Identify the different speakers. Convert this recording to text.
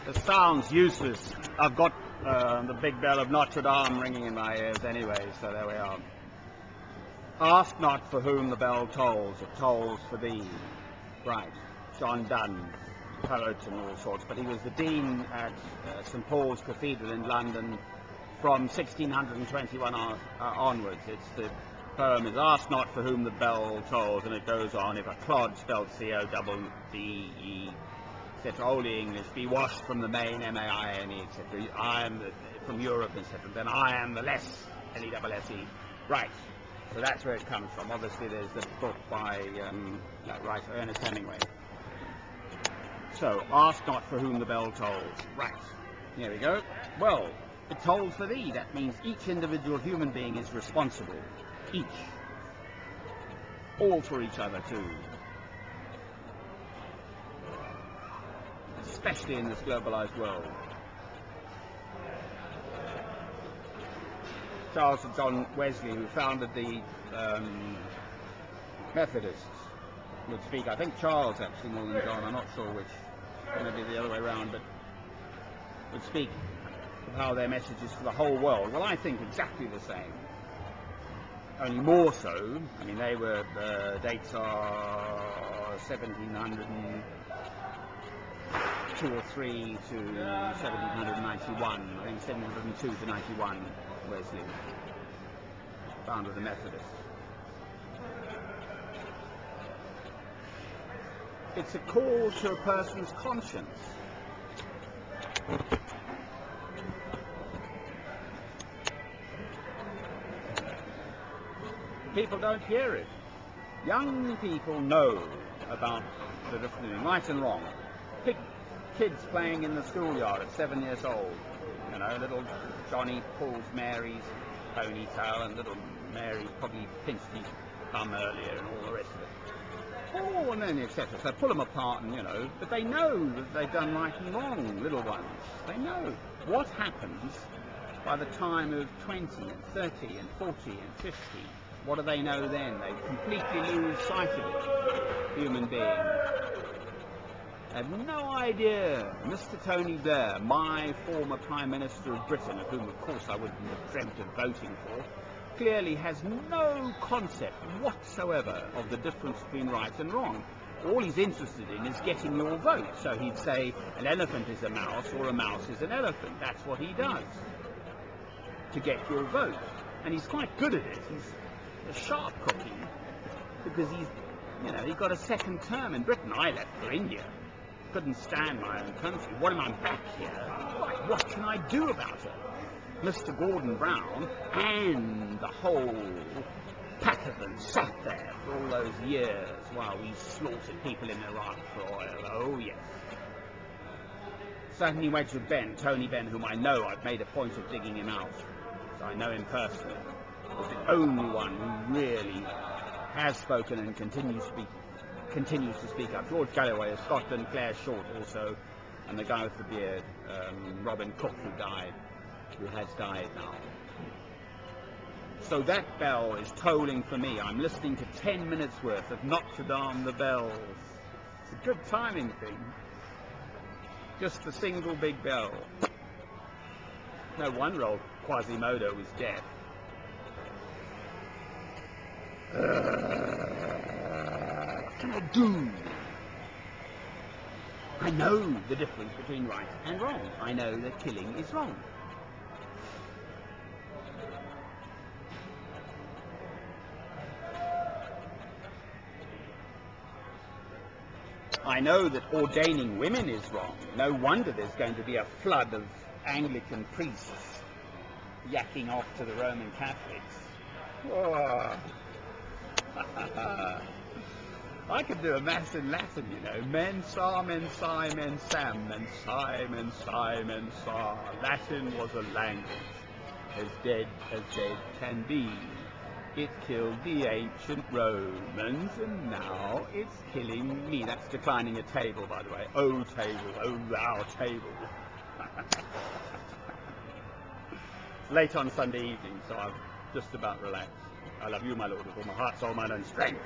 Speaker 1: It sounds useless. I've got the big bell of Notre Dame ringing in my ears anyway, so there we are. Ask not for whom the bell tolls, it tolls for thee. Right, John Donne, poet and all sorts, but he was the dean at St Paul's Cathedral in London from 1621 onwards. The poem is ask not for whom the bell tolls, and it goes on, if a clod spelled C-O-D-D-E, etc., Holy English, be washed from the main, M-A-I-N-E, etc., I am from Europe, etc., then I am the less, L-E-S-S-E. Right, so that's where it comes from. Obviously there's the book by writer Ernest Hemingway. So, ask not for whom the bell tolls. Right, here we go. Well, it tolls for thee. That means each individual human being is responsible. Each. All for each other too. Especially in this globalized world. Charles and John Wesley, who founded the Methodists, would speak, I think Charles actually more than John, I'm not sure which, maybe the other way around, but would speak of how their message is for the whole world. Well, I think exactly the same, only more so. I mean, they were, dates are 1702 or 3 to 1791, I think 1702 to 91, Wesley, founder of the Methodists. It's a call to a person's conscience. People don't hear it. Young people know about the difference between right and wrong. Pick kids playing in the schoolyard at 7 years old. You know, little Johnny pulls Mary's ponytail, and little Mary probably pinched his thumb earlier, and all the rest of it. Oh, and then etc. So pull them apart, and but they know that they've done right and wrong, little ones. They know. What happens by the time of 20 and 30 and 40 and 50? What do they know then? They completely lose sight of it, human beings. I have no idea. Mr. Tony Blair, my former Prime Minister of Britain, of whom of course I wouldn't have dreamt of voting for, clearly has no concept whatsoever of the difference between right and wrong. All he's interested in is getting your vote. So he'd say an elephant is a mouse or a mouse is an elephant. That's what he does to get your vote. And he's quite good at it. He's a sharp cookie because he got a second term in Britain. I left for India. Couldn't stand my own country. What am I back here? Right, what can I do about it? Mr. Gordon Brown and the whole pack of them sat there for all those years while we slaughtered people in Iraq for oil. Oh, yes. Certainly Wedgwood Ben, Tony Benn, whom I know, I've made a point of digging him out, so I know him personally, was the only one who really has spoken and continues to speak up. George Galloway of Scotland, Claire Short also, and the guy with the beard, Robin Cook, who has died now. So that bell is tolling for me. I'm listening to 10 minutes worth of Notre Dame the bells. It's a good timing thing. Just a single big bell. No wonder old Quasimodo was deaf. What can I do? I know the difference between right and wrong. I know that killing is wrong. I know that ordaining women is wrong. No wonder there's going to be a flood of Anglican priests yakking off to the Roman Catholics. Oh. I could do a mass in Latin, Mensa, mensae, mensam, mensae, mensae, mensa. Latin was a language as dead can be. It killed the ancient Romans, and now it's killing me. That's declining a table, by the way. Oh, table, oh, thou table. It's late on Sunday evening, so I'm just about relaxed. I love you, my Lord, with all my heart, soul, mind, and strength.